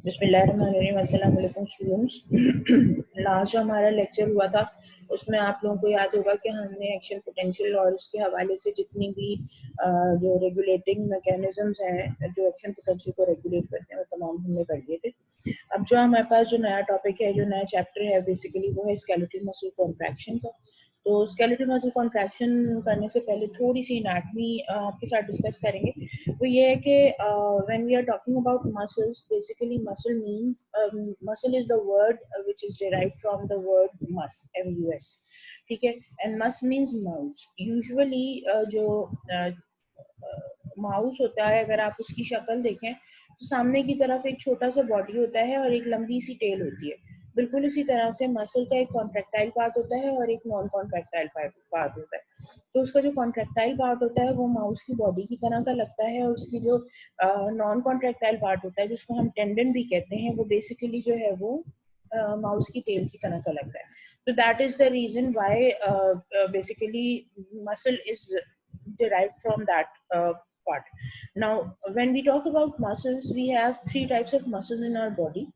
बिस्मिल्लाहिर्रहमानिर्रहीम। अस्सलाम वालेकुम स्टूडेंट्स। लास्ट जो हमारा लेक्चर हुआ था उसमें आप लोगों को याद होगा कि हमने एक्शन पोटेंशियल और उसके हवाले से जितनी भी जो रेगुलेटिंग मैकेनिज्म्स हैं जो एक्शन पोटेंशियल को रेगुलेट करते हैं वो तमाम हमने कर लिए थे। अब जो हमारे पास जो नया टॉपिक है, जो नया चैप्टर है, बेसिकली वो है स्केलेटल मसल कॉन्ट्रैक्शन का। तो स्केलेटल मसल कॉन्ट्रैक्शन करने से पहले थोड़ी सी एनाटमी आपके साथ डिस्कस करेंगे। तो ये है कि when we are talking about muscles, basically muscle means muscle is the word which is derived from the word mus, MUS, ठीक है। And mus means mouse. Usually जो माउस होता है, अगर आप उसकी शक्ल देखें तो सामने की तरफ एक छोटा सा बॉडी होता है और एक लंबी सी टेल होती है। बिल्कुल इसी तरह से मसल का एक कॉन्ट्रैक्टाइल पार्ट होता है और एक नॉन कॉन्ट्रैक्टाइल पार्ट होता है। तो उसका जो कॉन्ट्रैक्टाइल पार्ट होता है वो माउस की बॉडी की तरह का लगता है, और उसकी जो नॉन कॉन्ट्रैक्टाइल पार्ट होता है जिसको हम टेंडन भी कहते हैं, वो बेसिकली जो है वो माउस की टेल की तरह का लगता है। तो that is the reason why basically muscle is derived from that part. Now, when we talk about muscles, we have three types of muscles in our body.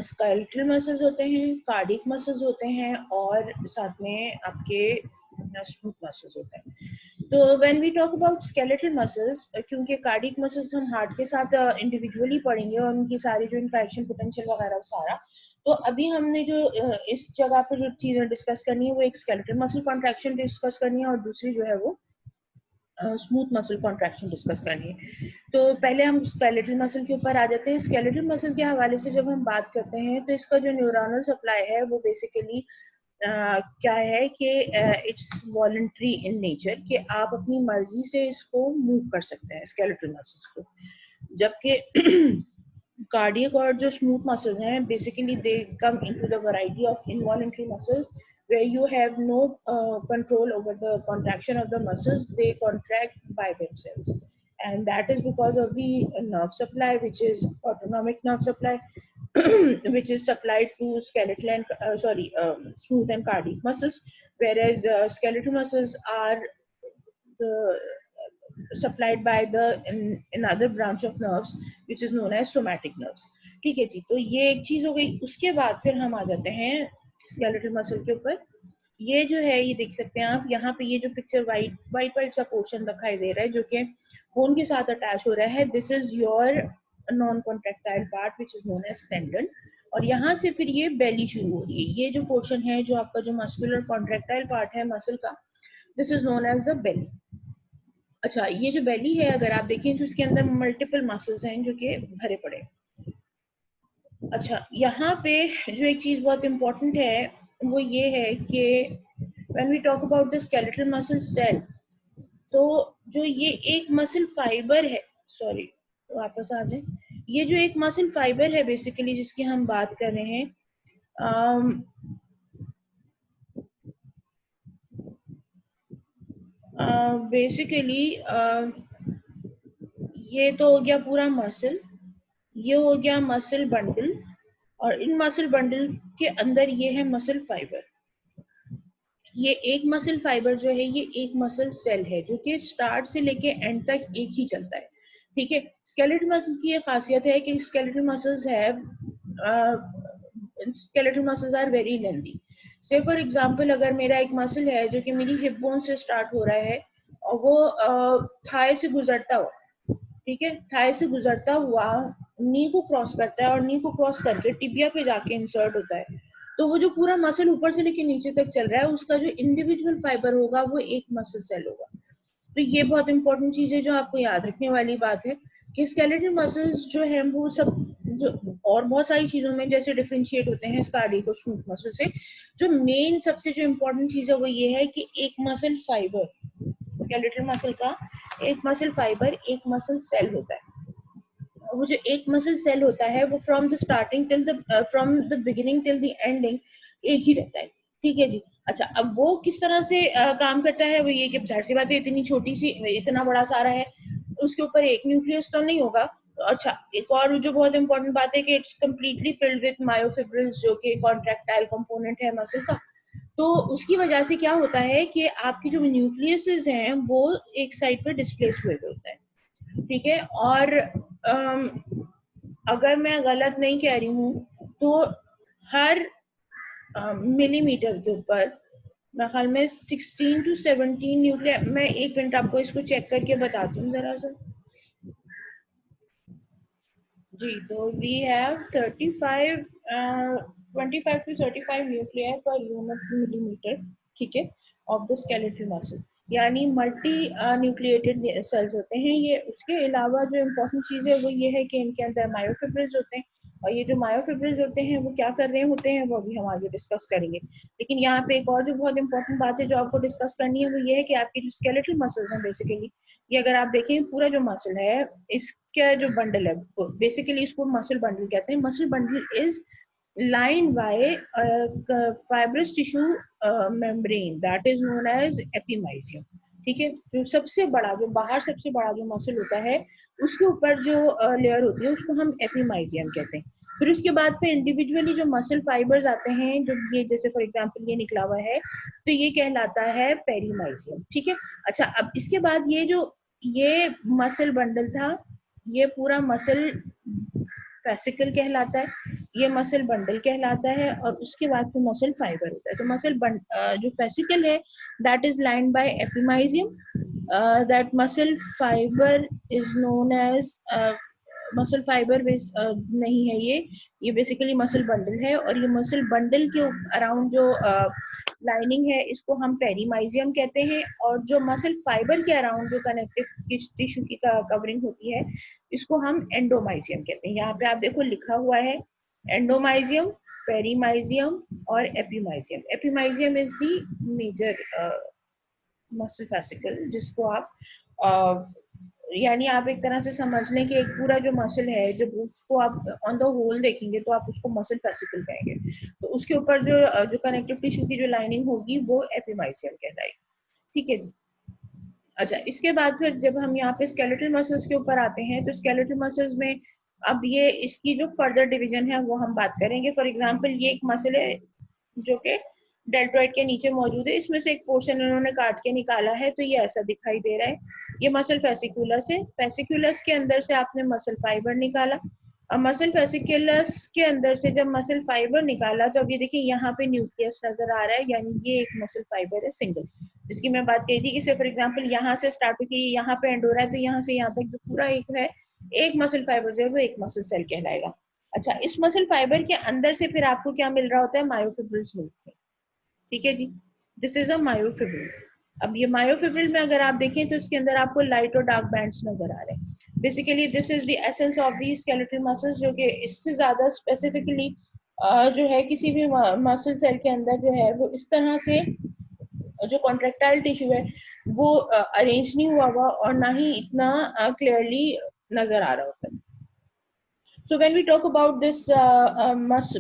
Skeletal muscles होते हैं, cardiac muscles होते हैं, और साथ में आपके smooth muscles होते हैं। तो when we talk about skeletal muscles, क्योंकि कार्डियक मसल्स हम हार्ट के साथ इंडिविजुअली पढ़ेंगे और उनकी सारी जो इनका एक्शन पोटेंशियल वगैरह सारा, तो अभी हमने जो इस जगह पर जो चीजें डिस्कस करनी है वो एक स्केलेटल मसल कॉन्ट्रैक्शन डिस्कस करनी है और दूसरी जो है वो स्मूथ मसल कॉन्ट्रैक्शन डिस्कस करनी है। तो पहले हम स्केलेटल मसल के ऊपर आ जाते हैं। स्केलेटल मसल के हवाले से जब हम बात करते हैं तो इसका जो न्यूरोनल सप्लाई है वो बेसिकली क्या है कि इट्स वॉलंटरी इन नेचर, कि आप अपनी मर्जी से इसको मूव कर सकते हैं स्केलेटल मसल्स को। जबकि कार्डियक और जो स्मूथ मसल्स हैं, basically they come into the variety of involuntary muscles where you have no control over the contraction of the muscles. They contract by themselves, and that is because of the nerve supply, which is autonomic nerve supply, which is supplied to skeletal and smooth and cardiac muscles, whereas skeletal muscles are the supplied by the another branch of nerves which is known as somatic nerves। ठीक है जी, तो ये एक चीज हो गई। उसके बाद फिर हम आ जाते हैं स्केलेटल मसल के ऊपर। ये जो है, ये देख सकते हैं आप यहाँ पे, ये जो पिक्चर वाइट वाइट वाइट सा पोर्शन दिखाई दे रहा है जो कि बोन के साथ अटैच हो रहा है, this is your non contractile part which is known as tendon. और यहाँ से फिर ये बेली शुरू हो रही है। ये जो पोर्शन है, जो आपका जो मस्कुलर कॉन्ट्रैक्टाइल पार्ट है मसल का, this is known as the belly. अच्छा, ये जो बेली है अगर आप देखें तो इसके अंदर मल्टीपल मसल्स हैं जो कि भरे पड़े। अच्छा, यहाँ पे जो एक चीज बहुत इंपॉर्टेंट है वो ये है कि when we talk about the skeletal muscle cell, तो जो ये एक मसल फाइबर है, सॉरी वापस आ जाए, ये जो एक मसल फाइबर है बेसिकली जिसकी हम बात कर रहे हैं, बेसिकली ये तो हो गया पूरा मसल, ये हो गया मसल बंडल, और इन मसल बंडल के अंदर ये है मसल फाइबर। ये एक मसल फाइबर जो है ये एक मसल सेल है जो कि स्टार्ट से लेके एंड तक एक ही चलता है। ठीक है, स्केलेटल मसल की ये खासियत है कि skeletal muscles have skeletal muscles are very lengthy. Say for example, अगर मेरा एक मसल है जो कि मेरी हिप बोन से स्टार्ट हो रहा है और वो थाई से गुजरता हुआ, ठीक है, थाई से गुजरता हुआ नी को क्रॉस करता है और नी को क्रॉस करके टिबिया पे जाके इंसर्ट होता है, तो वो जो पूरा मसल ऊपर से लेके नीचे तक चल रहा है उसका जो इंडिविजुअल फाइबर होगा वो एक मसल सेल होगा। तो ये बहुत इंपॉर्टेंट चीज है जो आपको याद रखने वाली बात है कि स्केलेटल मसल्स जो है वो सब जो और बहुत सारी चीजों में जैसे डिफरेंशिएट होते हैं कार्डियक और स्मूथ मसल से, जो मेन सबसे जो इम्पोर्टेंट चीज है वो ये है कि एक मसल फाइबर, स्केलेटल मसल का एक मसल फाइबर एक मसल सेल होता है। वो जो एक मसल सेल होता है वो from the starting till the from the beginning till the ending एक ही रहता है। ठीक है जी। अच्छा, अब वो किस तरह से काम करता है, वो ये कि जाहिर सी बात है इतनी छोटी सी इतना बड़ा सारा है, उसके ऊपर एक न्यूक्लियस तो नहीं होगा। अच्छा, एक और जो बहुत इंपॉर्टेंट बात है कि it's completely filled with myofibrils जो कि कॉन्ट्रैक्टाइल कंपोनेंट है मसल का। तो उसकी वजह से क्या होता है कि आपकी जो न्यूक्लियस हैं वो एक साइड पर डिस्प्लेस हुए होते हैं। ठीक है, और अगर मैं गलत नहीं कह रही हूँ तो हर मिलीमीटर के ऊपर मेरे ख्याल में 16 to 17 न्यूक्लियर, मैं एक मिनट आपको इसको चेक करके बताती हूँ जरा सा जी। तो we have 35 25 to 35 nuclear per unit millimetre, ठीक है, ऑफ द स्केलेटल मसल, यानी मल्टी न्यूक्लिएटेड सेल्स होते हैं ये। उसके अलावा जो इम्पोर्टेंट चीज है वो ये है कि इनके अंदर मायोफिब्रिल्स होते हैं, और ये जो मायोफिब्रिल्स होते हैं वो क्या कर रहे होते हैं वो भी हम आगे डिस्कस करेंगे। लेकिन यहाँ पे एक और जो बहुत इंपॉर्टेंट बात है जो आपको डिस्कस करनी है वो ये है कि आपके जो स्केलेटल मसल्स हैं बेसिकली, ये अगर आप देखें पूरा जो मसल है इसका जो बंडल है, बेसिकली इसको मसल बंडल कहते हैं। Muscle bundle is lined by a fibrous tissue membrane that is known as epimysium, ठीक है। जो सबसे बड़ा, जो बाहर सबसे बड़ा जो मसल होता है उसके ऊपर जो लेयर होती है उसको हम एपिमाइजियम कहते हैं। फिर उसके बाद पे इंडिविजुअली जो मसल फाइबर्स आते हैं, जो ये जैसे फॉर एग्जांपल ये निकला हुआ है तो ये कहलाता है पेरीमाइजियम, ठीक है। अच्छा, अब इसके बाद ये जो ये मसल बंडल था ये पूरा मसल फेसिकल कहलाता है, ये मसल बंडल कहलाता है, और उसके बाद फिर मसल फाइबर होता है। तो जो फेसिकल है that is lined by epimysium, that muscle fibre is known as muscle fibre नहीं है ये बेसिकली मसल बंडल है, और ये मसल बंडल के अराउंड जो लाइनिंग है इसको हम पेरीमाइजियम कहते हैं, और जो मसल फाइबर के अराउंड जो कनेक्टिव टिश्यू की कवरिंग होती है इसको हम एंडोमाइजियम कहते हैं। यहाँ पे आप देखो लिखा हुआ है एंडोमाइजियम, पेरीमाइजियम और epimysium. Epimysium is the major muscle fascicle, जिसको आप यानी आप एक तरह से समझ लें कि एक पूरा जो मसल है जब उसको आप ऑन द होल देखेंगे तो आप उसको मसल फेसिकल कहेंगे। तो उसके ऊपर जो कनेक्टिव टिश्यू की जो लाइनिंग होगी वो एपिमाइजियम कहलाएगी, ठीक है जी। अच्छा, इसके बाद फिर जब हम यहाँ पे स्केलेटल मसल्स के ऊपर आते हैं तो स्केलेटल मसल्स में अब ये इसकी जो फर्दर डिवीजन है वो हम बात करेंगे। फॉर एग्जांपल ये एक मसल है जो कि डेल्टोइड के नीचे मौजूद है, इसमें से एक पोर्शन उन्होंने काट के निकाला है तो ये ऐसा दिखाई दे रहा है। ये मसल फेसिकुलस है, फेसिकुलस के अंदर से आपने मसल फाइबर निकाला। अब मसल फेसिकुलस के अंदर से जब मसल फाइबर निकाला तो अब ये देखिए यहाँ पे न्यूक्लियस नजर आ रहा है, यानी ये एक मसल फाइबर है सिंगल, जिसकी मैं बात कही थी कि फॉर एग्जांपल यहाँ से स्टार्ट होकर यहाँ पे एंड हो रहा है तो यहाँ से यहाँ तक जो पूरा एक है एक मसल फाइबर जो है वो एक मसल सेल कहलाएगा। अच्छा, इस मसल फाइबर के अंदर से फिर आपको क्या मिल रहा होता है, मायोफिब्रिल्स मिलते हैं, ठीक है जी। This is a myofibril. अब ये मायोफिब्रिल में अगर आप देखें तो इसके अंदर आपको लाइट और डार्क बैंड्स नजर आ रहे हैं। Basically this is the essence of the skeletal muscles, जो कि इससे ज्यादा स्पेसिफिकली जो है किसी भी मसल सेल के अंदर जो है वो इस तरह से जो कॉन्ट्रेक्टाइल टिश्यू है वो अरेंज नहीं हुआ हुआ और ना ही इतना क्लियरली नजर आ रहा होता है। So when we talk about this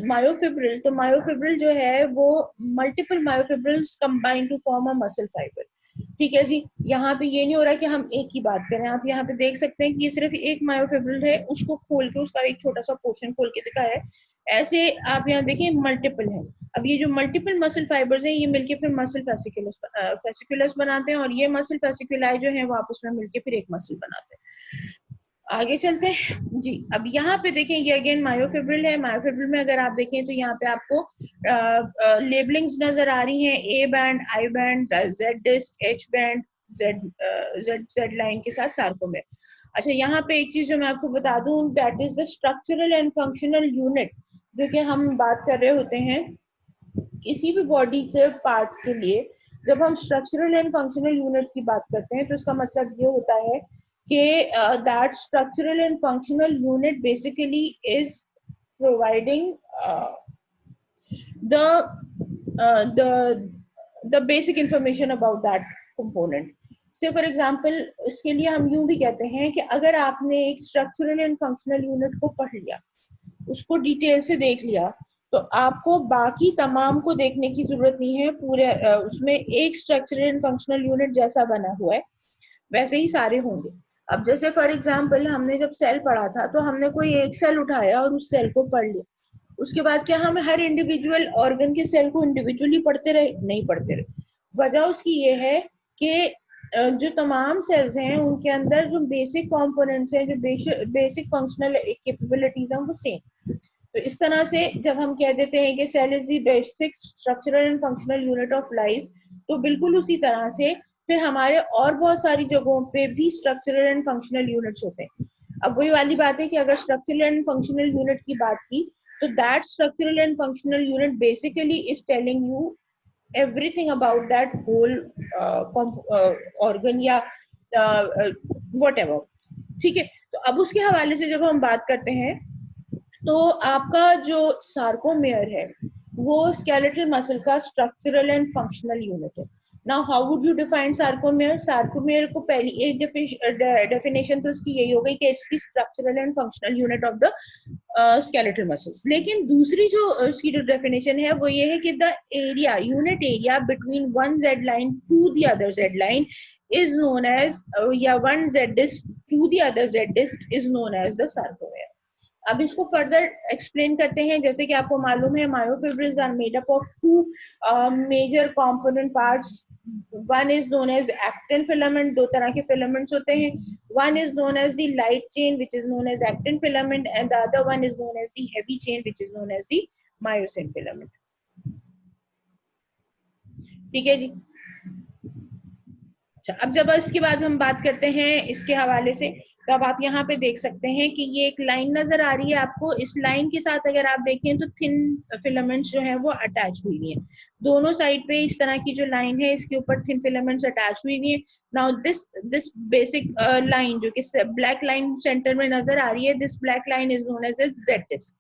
myofibril, तो myofibril जो है वो multiple myofibrils combine to form a muscle fiber, ठीक है जी। यहाँ पे ये नहीं हो रहा कि हम एक ही बात करें, आप यहाँ पे देख सकते हैं कि ये सिर्फ एक मायोफिब्रिल है, उसको खोल के उसका एक छोटा सा पोर्शन खोल के दिखाया है। ऐसे आप यहाँ देखिए मल्टीपल है। अब ये जो मल्टीपल मसल फाइबर्स हैं ये मिलके फिर मसल फेसिकुलस बनाते हैं, और ये मसल फेसिकुलाई जो है वो आपस में मिलके फिर एक मसल बनाते हैं। आगे चलते हैं जी। अब यहाँ पे देखें ये अगेन मायोफिब्रिल है। मायोफिब्रिल में अगर आप देखें तो यहाँ पे आपको लेबलिंग्स नजर आ रही हैं, A band, I band, Z disc, H band, Z line के साथ सार्कोमेर। अच्छा, यहाँ पे एक चीज जो मैं आपको बता दूं, that is the structural and functional unit, जो कि हम बात कर रहे होते हैं किसी भी बॉडी के पार्ट के लिए। जब हम स्ट्रक्चरल एंड फंक्शनल यूनिट की बात करते हैं तो इसका मतलब ये होता है कि that structural and functional unit basically is providing the the the basic information about that component. से फॉर एग्जाम्पल इसके लिए हम यूं भी कहते हैं कि अगर आपने एक स्ट्रक्चरल एंड फंक्शनल यूनिट को पढ़ लिया, उसको डिटेल से देख लिया, तो आपको बाकी तमाम को देखने की जरूरत नहीं है। पूरे उसमें एक स्ट्रक्चरल एंड फंक्शनल यूनिट जैसा बना हुआ है वैसे ही सारे होंगे। अब जैसे फॉर एग्जाम्पल हमने जब सेल पढ़ा था तो हमने कोई एक सेल उठाया और उस सेल को पढ़ लिया, उसके बाद क्या हम हर इंडिविजुअल ऑर्गन के सेल को इंडिविजुअली पढ़ते रहे? नहीं पढ़ते रहे। वजह उसकी ये है कि जो तमाम सेल्स हैं उनके अंदर जो बेसिक कंपोनेंट्स हैं, जो बेसिक फंक्शनल कैपेबिलिटीज हैं वो सेम। तो इस तरह से जब हम कह देते हैं कि cell is the basic structural and functional unit of life, तो बिल्कुल उसी तरह से फिर हमारे और बहुत सारी जगहों पे भी स्ट्रक्चरल एंड फंक्शनल यूनिट्स होते हैं। अब वही वाली बात है कि अगर स्ट्रक्चरल एंड फंक्शनल यूनिट की बात की, तो that structural and functional unit basically is telling you everything about that whole organ या whatever। ठीक है, तो अब उसके हवाले से जब हम बात करते हैं, तो आपका जो सार्कोमेयर है वो स्केलेटल मसल का स्ट्रक्चरल एंड फंक्शनल यूनिट है। Now how would you define sarcomere? Sarcomere को पहली एक डेफिनेशन तो उसकी यही हो गई कि it's the structural and functional unit of the skeletal muscles. लेकिन दूसरी जो उसकी जो डेफिनेशन है वो ये है कि the area, unit area between one Z line to the other Z line is known as या one z disc to the other z disc is known as the sarcomere। अब इसको फर्दर एक्सप्लेन करते हैं। जैसे कि आपको मालूम है myofibrils are made up of two major component parts. One is known as actin filament, दो तरह के फिलामेंट्स होते हैं। One is known as the light chain which is known as actin filament and the other one is known as the heavy chain which is known as the myosin filament. ठीक है जी। अच्छा, अब जब इसके बाद हम बात करते हैं इसके हवाले से, तो अब आप यहाँ पे देख सकते हैं कि ये एक लाइन नजर आ रही है आपको। इस लाइन के साथ अगर आप देखें तो थिन फिलामेंट्स जो है वो अटैच हुई हुई है दोनों साइड पे। इस तरह की जो लाइन है इसके ऊपर थिन फिलामेंट्स अटैच हुई हुई है। नाउ दिस बेसिक लाइन जो कि ब्लैक लाइन सेंटर में नजर आ रही है, this black line is known as a Z disc.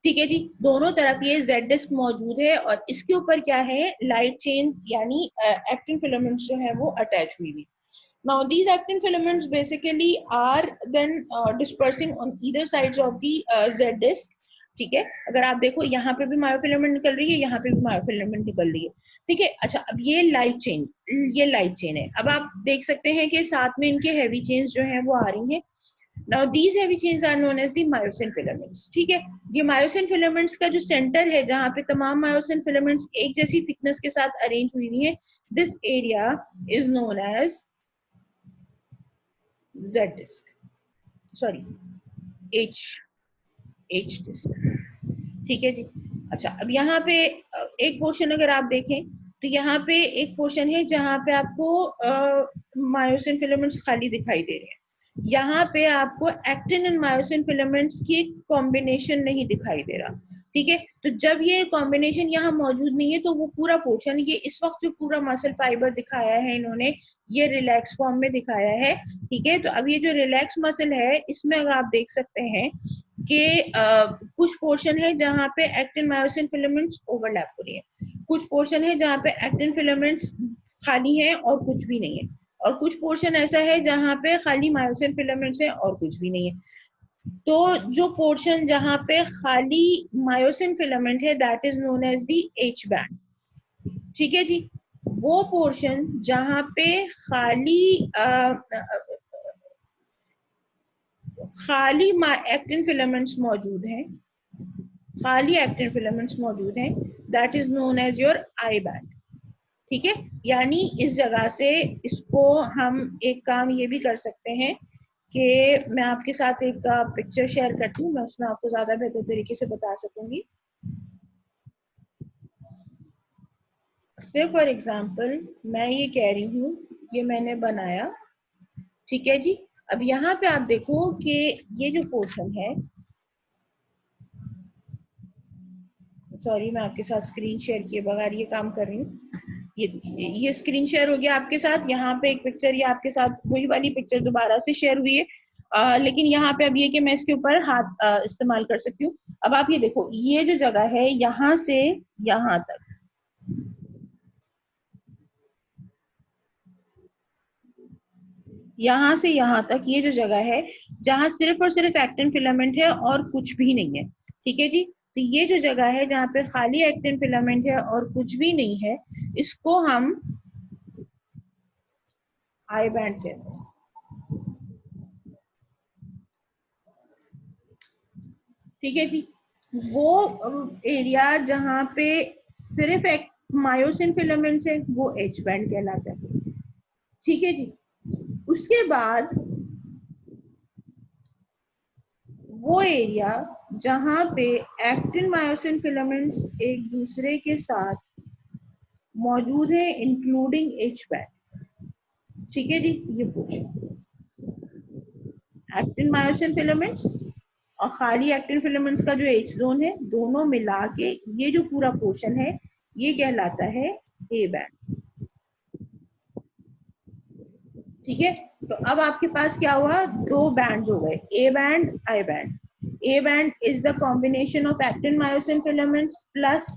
ठीक है जी, दोनों तरफ ये जेड डिस्क मौजूद है और इसके ऊपर क्या है, लाइट चेन यानी एक्टिन फिलामेंट्स जो है वो अटैच हुई हुई। Now these actin filaments basically are then dispersing on either sides of the Z disc। ठीक है, अगर आप देखो यहाँ पे भी मायोफिलामेंट निकल रही है, यहाँ पे भी मायोफिलामेंट निकल रही है। ठीक है, अच्छा अब ये लाइट चेन है। अब आप देख सकते हैं कि साथ में इनके हैवी चेन्स जो है वो आ रही हैं। Now these heavy chains are known as the myosin filaments। ठीक है, ये myosin filaments का जो सेंटर है जहाँ पे तमाम myosin filaments एक जैसी थिकनेस के साथ अरेंज हुई हुई है, this area is known as Z disc, sorry H disc। ठीक है जी। अच्छा, अब यहाँ पे एक पोर्शन अगर आप देखें तो यहाँ पे एक पोर्शन है जहाँ पे आपको मायोसिन फिलामेंट्स खाली दिखाई दे रहे हैं। यहाँ पे आपको एक्टिन एंड मायोसिन फिलामेंट्स की कॉम्बिनेशन नहीं दिखाई दे रहा। ठीक है, तो जब ये कॉम्बिनेशन यहाँ मौजूद नहीं है तो वो पूरा पोर्शन, ये इस वक्त जो पूरा मसल फाइबर दिखाया है इन्होंने, ये रिलैक्स फॉर्म में दिखाया है। ठीक है, तो अब ये जो रिलैक्स मसल है इसमें अगर आप देख सकते हैं कि कुछ पोर्शन है जहाँ पे एक्टिन मायोसिन फिलामेंट्स ओवरलैप हो रही है, कुछ पोर्शन है जहाँ पे एक्टिन फिलामेंट्स खाली है और कुछ भी नहीं है, और कुछ पोर्शन ऐसा है जहाँ पे खाली मायोसिन फिलामेंट्स है और कुछ भी नहीं है। तो जो पोर्शन जहाँ पे खाली मायोसिन फिलामेंट है that is known as the H band. ठीक है जी, वो पोर्शन जहाँ पे खाली एक्टिन फिलामेंट्स मौजूद हैं, खाली एक्टिन फिलामेंट्स मौजूद हैं, that is known as your I band. ठीक है, यानी इस जगह से इसको हम एक काम ये भी कर सकते हैं कि मैं आपके साथ एक पिक्चर शेयर करती हूँ, मैं उसमें आपको ज्यादा बेहतर तरीके से बता सकूंगी। से फॉर एग्जाम्पल मैं ये कह रही हूँ, ये मैंने बनाया। ठीक है जी, अब यहाँ पे आप देखो कि ये जो पोर्शन है, सॉरी मैं आपके साथ स्क्रीन शेयर किए बगैर ये काम कर रही हूँ। ये देखिए, ये स्क्रीन शेयर हो गया आपके साथ। यहाँ पे एक पिक्चर, ये आपके साथ वही वाली पिक्चर दोबारा से शेयर हुई है, लेकिन यहाँ पे अब ये कि मैं इसके ऊपर हाथ इस्तेमाल कर सकती हूँ। अब आप ये देखो, ये जो जगह है यहाँ से यहाँ तक, यहाँ से यहाँ तक ये जो जगह है जहाँ सिर्फ और सिर्फ एक्टिन फिलामेंट है और कुछ भी नहीं है। ठीक है जी, तो ये जो जगह है जहाँ पे खाली एक्टिन फिलामेंट है और कुछ भी नहीं है, इसको हम आई बैंड कहते हैं। ठीक है जी, वो एरिया जहाँ पे सिर्फ एक मायोसिन फिलामेंट्स है वो एच बैंड कहलाता है। ठीक है जी। उसके बाद वो एरिया जहां पे एक्टिन मायोसिन फिलामेंट्स एक दूसरे के साथ मौजूद है इंक्लूडिंग एच बैंड, ठीक है जी। ये पोर्शन एक्टिन मायोसिन फिलामेंट्स और खाली एक्टिन फिलामेंट्स का जो एच जोन है, दोनों मिला के ये जो पूरा पोर्शन है ये कहलाता है ए बैंड, ठीक है। तो अब आपके पास क्या हुआ, दो बैंड हो गए, ए band I band. A band is the combination of actin myosin filaments plus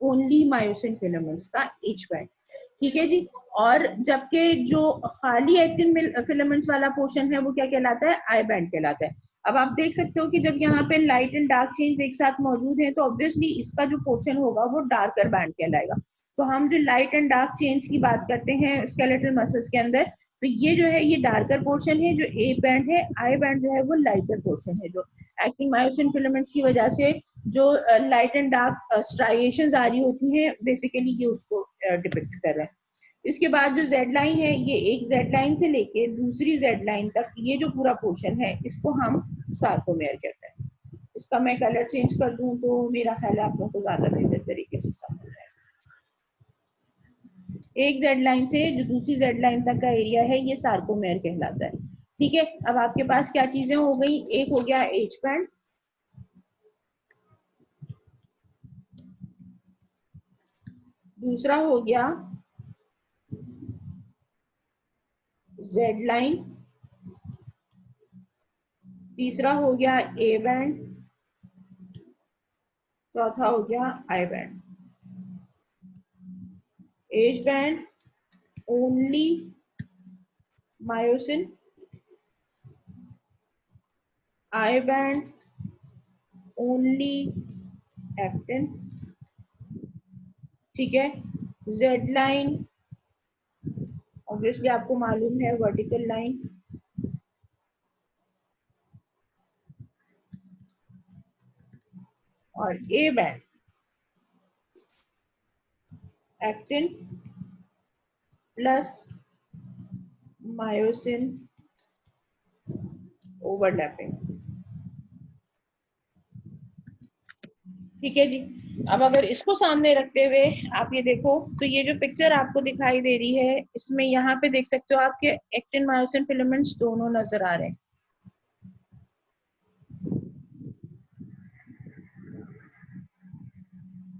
only myosin filaments का एच बैंड, ठीक है जी। और जबकि जो खाली एक्टिन फिलामेंट्स वाला पोर्शन है वो क्या कहलाता है, आई बैंड कहलाता है। अब आप देख सकते हो कि जब यहाँ पे लाइट एंड डार्क चेन्स एक साथ मौजूद हैं तो ऑब्वियसली इसका जो पोर्शन होगा वो डार्कर बैंड कहलाएगा। तो हम जो लाइट एंड डार्क चेन्स की बात करते हैं स्केलेटल मसल्स के अंदर, तो ये जो है ये डार्कर पोर्शन है जो ए बैंड है, आई बैंड जो है वो लाइटर पोर्शन है, जो एक्टिन मायोसिन फिलामेंट्स की वजह से जो लाइट एंड डार्क स्ट्राइएशंस आ रही होती हैं, बेसिकली ये उसको डिपिक्ट कर रहा है। इसके बाद जो जेड लाइन है, ये एक जेड लाइन से लेके दूसरी जेड लाइन तक ये जो पूरा पोर्शन है इसको हम सार्कोमेयर कहते हैं। इसका मैं कलर चेंज कर दूं तो मेरा ख्याल है आप लोगों को ज्यादा बेहतर तरीके से समझ जाएगा। एक जेड लाइन से जो दूसरी जेड लाइन तक का एरिया है ये सार्कोमेयर कहलाता है, ठीक है। अब आपके पास क्या चीजें हो गई, एक हो गया एच बैंड, दूसरा हो गया जेड लाइन, तीसरा हो गया ए बैंड, चौथा हो गया I band. As band only myosin, I band only actin, ठीक है। जेड लाइन ऑब्वियसली आपको मालूम है वर्टिकल लाइन, और A band actin plus myosin overlapping, ठीक है जी। अब अगर इसको सामने रखते हुए आप ये देखो तो ये जो पिक्चर आपको दिखाई दे रही है इसमें यहाँ पे देख सकते हो आपके एक्टिन मायोसिन फिलामेंट्स दोनों नजर आ रहे हैं,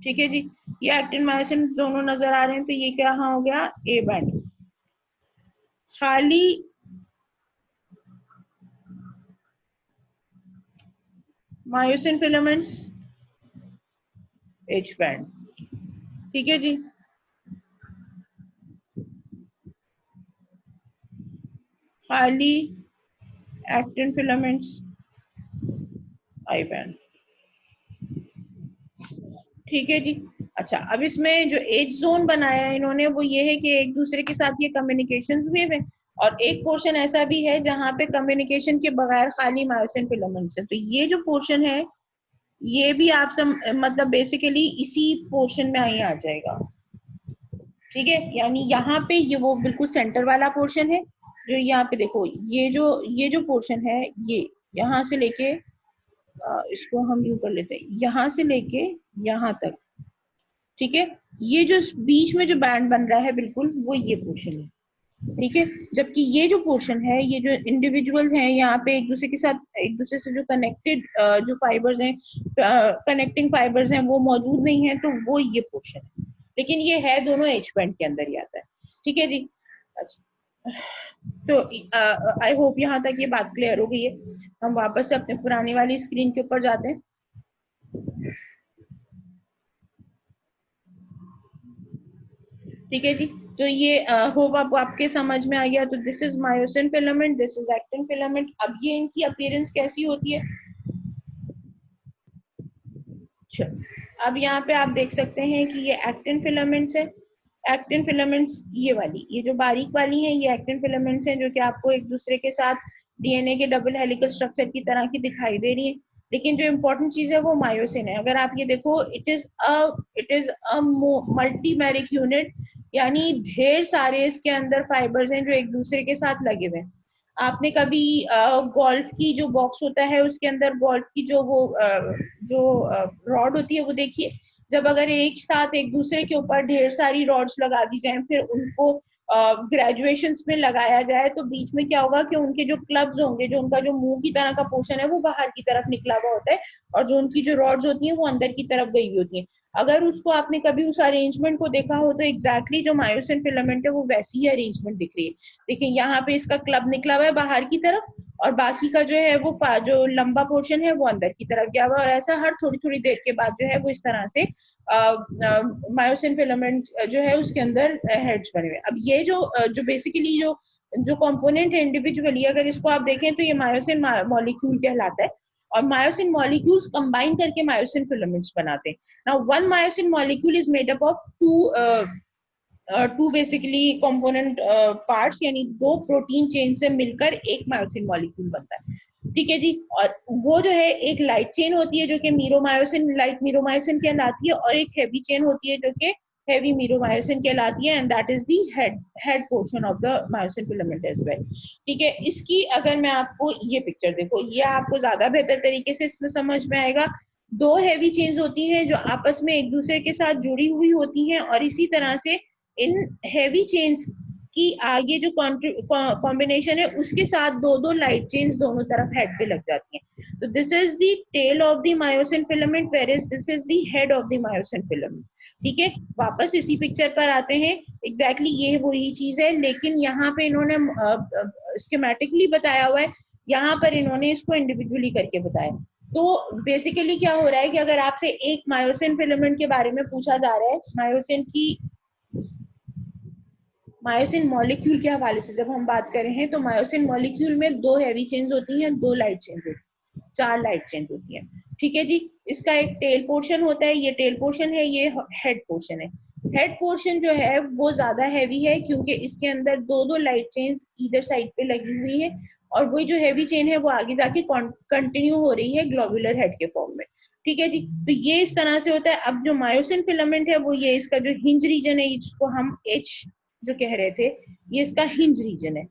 ठीक है जी। ये एक्टिन मायोसिन दोनों नजर आ रहे हैं, तो ये क्या हो गया, ए बैंड। खाली मायोसिन फिलामेंट्स एच बैंड, ठीक है जी। खाली एक्टिन फिलामेंट्स आई बैंड, ठीक है जी। अच्छा, अब इसमें जो एज जोन बनाया है इन्होंने वो ये है कि एक दूसरे के साथ ये कम्युनिकेशन हुए हैं, और एक पोर्शन ऐसा भी है जहां पे कम्युनिकेशन के बगैर खाली मायोसिन फिलामेंट्स है। तो ये जो पोर्शन है ये भी आप मतलब बेसिकली इसी पोर्शन में ही आ जाएगा, ठीक है। यानी यहाँ पे ये वो बिल्कुल सेंटर वाला पोर्शन है जो यहाँ पे देखो, ये जो पोर्शन है ये यहाँ से लेके इसको हम यूं कर लेते हैं, यहाँ से लेके यहाँ तक, ठीक है। ये जो बीच में जो बैंड बन रहा है बिल्कुल वो ये पोर्शन है, ठीक है। जबकि ये जो पोर्शन है, ये जो इंडिविजुअल हैं यहाँ पे एक दूसरे के साथ, एक दूसरे से जो कनेक्टेड जो फाइबर्स हैं, कनेक्टिंग फाइबर्स हैं वो मौजूद नहीं है, तो वो ये पोर्शन है। लेकिन ये है दोनों एच बैंड के अंदर ही आता है, ठीक है जी। अच्छा, तो आई होप यहाँ तक ये बात क्लियर हो गई है। हम वापस से अपने पुरानी वाली स्क्रीन के ऊपर जाते हैं। ठीक है जी। तो ये होप आपके समझ में आ गया। तो this is myosin filament, this is actin filament. अब ये इनकी अपीयरेंस कैसी होती है, अब यहाँ पे आप देख सकते हैं कि ये एक्टिन फिलामेंट्स है। एक्टिन फिलामेंट्स ये वाली, ये जो बारीक वाली हैं ये एक्टिन फिलामेंट्स हैं जो कि आपको एक दूसरे के साथ डीएनए के डबल हेलिकल स्ट्रक्चर की तरह की दिखाई दे रही है। लेकिन जो इम्पोर्टेंट चीज है वो मायोसिन है। अगर आप ये देखो, इट इज अ मल्टीमेरिक यूनिट, यानी ढेर सारे इसके अंदर फाइबर्स हैं जो एक दूसरे के साथ लगे हुए हैं। आपने कभी गोल्फ की जो बॉक्स होता है उसके अंदर गोल्फ की जो वो जो रॉड होती है वो देखिए, जब अगर एक साथ एक दूसरे के ऊपर ढेर सारी रॉड्स लगा दी जाए फिर उनको ग्रेजुएशंस में लगाया जाए तो बीच में क्या होगा कि उनके जो क्लब्स होंगे, जो उनका जो मुंह की तरह का पोर्शन है वो बाहर की तरफ निकला हुआ होता है और जो उनकी जो रॉड्स होती हैं वो अंदर की तरफ गई हुई होती हैं। अगर उसको आपने कभी उस अरेंजमेंट को देखा हो तो एग्जैक्टली जो मायोसिन फिलामेंट है वो वैसी ही अरेंजमेंट दिख रही है। देखिए यहाँ पे इसका क्लब निकला हुआ है बाहर की तरफ और बाकी का जो है वो जो लंबा पोर्शन है वो अंदर की तरफ गया हुआ है और ऐसा हर थोड़ी थोड़ी देर के बाद जो है वो इस तरह से मायोसिन फिलामेंट जो है उसके अंदर हेड्स बने हुए। अब ये जो बेसिकली जो कंपोनेंट है इंडिविजुअली अगर इसको आप देखें तो ये मायोसिन मॉलिक्यूल कहलाता है और मायोसिन मॉलिक्यूल्स कंबाइन करके मायोसिन फिलामेंट्स बनाते हैं। Now one myosin molecule is made up of two basically component parts, यानी दो प्रोटीन चेन से मिलकर एक मायोसिन मॉलिक्यूल बनता है। ठीक है जी। और वो जो है एक लाइट चेन होती है जो कि मीरोमायोसिन, लाइट मीरोमायोसिन कहलाती है और एक हैवी चेन होती है जो कि हैवी मीरोमायोसिन कहलाती है and that is the head portion of the myosin filament as well. ठीक है। इसकी अगर मैं आपको ये पिक्चर देखो, ये आपको ज्यादा बेहतर तरीके से इसमें समझ में आएगा। दो हैवी चेन्स होती हैं जो आपस में एक दूसरे के साथ जुड़ी हुई होती हैं और इसी तरह से इन हैवी चेन्स की आगे जो कॉम्बिनेशन है उसके साथ दो दो लाइट चेन्स दोनों तरफ हेड पे लग जाती हैं। तो this is the tail of the myosin filament where is this is the head of the myosin filament. ठीक है। वापस इसी पिक्चर पर आते हैं। एग्जैक्टली ये वही चीज है लेकिन यहाँ पे इन्होंने स्कीमेटिकली बताया हुआ है, यहाँ पर इन्होंने इसको इंडिविजुअली करके बताया। तो बेसिकली क्या हो रहा है कि अगर आपसे एक मायोसिन फिलामेंट के बारे में पूछा जा रहा है, मायोसिन मॉलिक्यूल के हवाले से जब हम बात कर रहे हैं तो मायोसिन मॉलिक्यूल में दो हैवी चेन्स होती हैं, दो लाइट चेन्स होती हैं, चार लाइट चेन्स होती हैं। ठीक है जी। इसका एक टेल पोर्शन होता है, ये टेल पोर्शन है, ये हेड पोर्शन है। हेड पोर्शन जो है वो ज्यादा हैवी है क्योंकि इसके अंदर दो दो लाइट चेन्स ईदर साइड पे लगी हुई है और वही जो हैवी चेन है वो आगे जाके कंटिन्यू हो रही है ग्लोबुलर हेड के फॉर्म में। ठीक है जी। तो ये इस तरह से होता है। अब जो मायोसिन फिलामेंट है वो ये इसका जो हिंज रीजन है जिसको हम एच जो कह रहे थे, ये इसका हिंज रीजन है।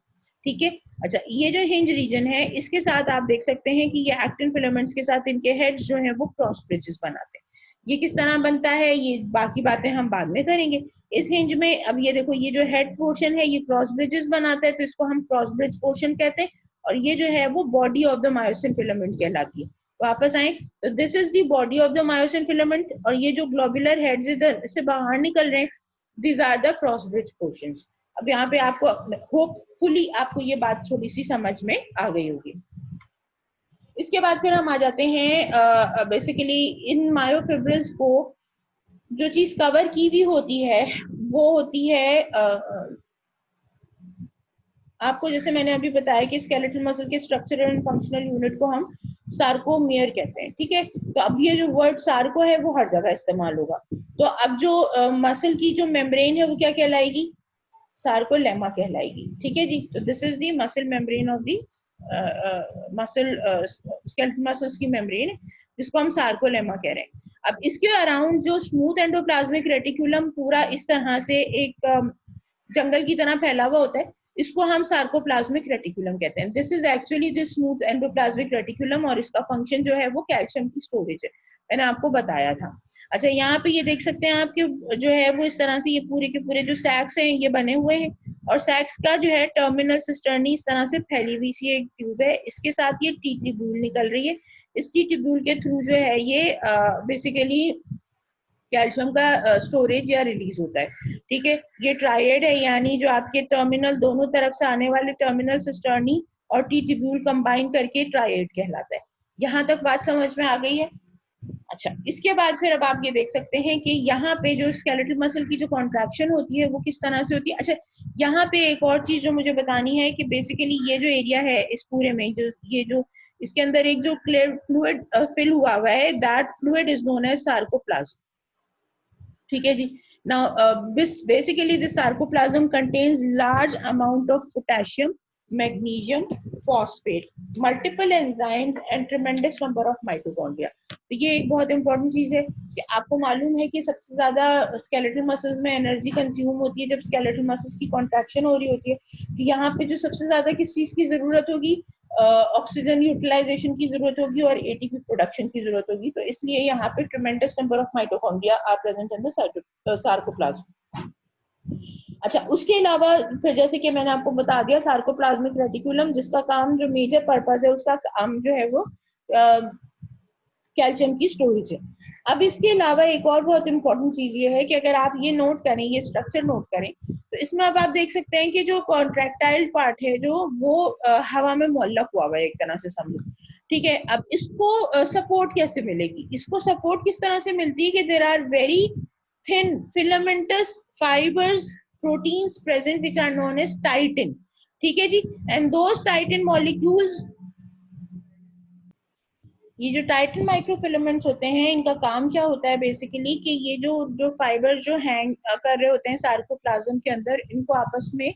ठीक है। अच्छा, ये जो हिंज रीजन है इसके साथ आप देख सकते हैं कि ये एक्टिन फिलामेंट्स के साथ इनके हेड्स जो है वो क्रॉस ब्रिजेस बनाते हैं। ये किस तरह बनता है ये बाकी बातें हम बाद में करेंगे। इस हिंज में अब ये देखो, ये जो हेड पोर्शन है ये क्रॉस ब्रिजेस बनाता है तो इसको हम क्रॉस ब्रिज पोर्शन कहते हैं और ये जो है वो body of the myosin filament कहलाती है। वापस आए तो this is the body of the myosin filament और ये जो ग्लोबुलर हेड्स इससे बाहर निकल रहे हैं, these are the cross bridge portions। अब यहाँ पे आपको होपफुली आपको ये बात थोड़ी सी समझ में आ गई होगी। इसके बाद फिर हम आ जाते हैं बेसिकली इन मायोफिब्रिल्स को जो चीज कवर की हुई होती है वो होती है आपको जैसे मैंने अभी बताया कि स्केलेटल मसल के स्ट्रक्चरल एंड फंक्शनल यूनिट को हम सार्कोमियर कहते हैं। ठीक है। तो अब ये जो वर्ड सार्को है वो हर जगह इस्तेमाल होगा। तो अब जो मसल की जो मेम्ब्रेन है वो क्या कहलाएगी? सार्कोलेमा कहलाएगी। ठीक है जी। तो this is the muscle membrane of the muscle skeletal muscles की मेम्ब्रेन जिसको हम सार्कोलेमा कह रहे हैं। अब इसके अराउंड जो स्मूथ एंडोप्लाज्मिक रेटिकुलम पूरा इस तरह से एक जंगल की तरह फैला हुआ होता है, इसको हम सार्कोप्लाज्मिक रेटिकुलम कहते हैं। This is actually the smooth endoplasmic reticulum और इसका फंक्शन जो है वो कैल्शियम की स्टोरेज है, मैंने आपको बताया था। अच्छा, यहाँ पे ये देख सकते हैं आपके जो है वो इस तरह से ये पूरे के पूरे जो सैक्स हैं ये बने हुए हैं और सैक्स का जो है टर्मिनल सिस्टर्नी इस तरह से फैली हुई सी एक ट्यूब है, इसके साथ ये टी ट्यूब्यूल निकल रही है। इस टी ट्यूब्यूल के थ्रू जो है ये बेसिकली कैल्शियम का स्टोरेज या रिलीज होता है। ठीक है। ये ट्राइड है यानी जो आपके टर्मिनल दोनों तरफ से आने वाले टर्मिनल सिस्टर्नी और टी ट्यूब्यूल कंबाइन करके ट्राइड कहलाता है। यहाँ तक बात समझ में आ गई है? अच्छा, इसके बाद फिर अब आप ये देख सकते हैं कि यहाँ पे जो स्केलेटल मसल की जो कॉन्ट्रैक्शन होती है वो किस तरह से होती है। अच्छा, यहाँ पे एक और चीज जो मुझे बतानी है कि बेसिकली ये जो एरिया है इस पूरे में जो ये जो इसके अंदर एक जो फ्लूइड फिल हुआ है that fluid is known as sarcoplasm. ठीक है जी। Now, basically this sarcoplasm contains large amount of potassium, magnesium, phosphate, multiple enzymes and tremendous number of mitochondria। तो ये एक बहुत इंपॉर्टेंट चीज है कि आपको मालूम है कि सबसे ज्यादा स्केलेटल मसल्स में एनर्जी कंज्यूम होती है जब स्केलेटल मसल्स की कॉन्ट्रैक्शन हो रही होती है। तो यहाँ पे जो सबसे ज्यादा किस चीज की जरूरत होगी, ऑक्सीजन यूटिलाइजेशन की जरूरत होगी और एटीपी प्रोडक्शन की जरूरत होगी। तो इसलिए यहाँ पे tremendous number of mitochondria are present in the sarcoplasm. अच्छा, उसके अलावा फिर जैसे कि मैंने आपको बता दिया सार्कोप्लाज्मिक रेटिकुलम, जिसका काम, जो मेजर पर्पस है उसका काम जो है वो कैल्शियम की स्टोरेज है। अब इसके अलावा एक और बहुत इंपॉर्टेंट चीज ये है कि अगर आप ये नोट करें, ये स्ट्रक्चर नोट करें, तो इसमें अब आप देख सकते हैं कि जो कॉन्ट्रैक्टाइल पार्ट है जो वो हवा में मुअल्लक हुआ हुआ है एक तरह से समझो, ठीक है। अब इसको सपोर्ट कैसे मिलेगी, इसको सपोर्ट किस तरह से मिलती है कि there are very thin filamentous fibres proteins present which are known as titin, ठीक है जी। एंड दोस टाइटिन मॉलिक्यूल्स, ये जो टाइटन माइक्रोफिलामेंट्स होते हैं, इनका काम क्या होता है बेसिकली कि ये जो जो फाइबर जो हैंग कर रहे होते हैं सार्कोप्लाज्म के अंदर, इनको आपस में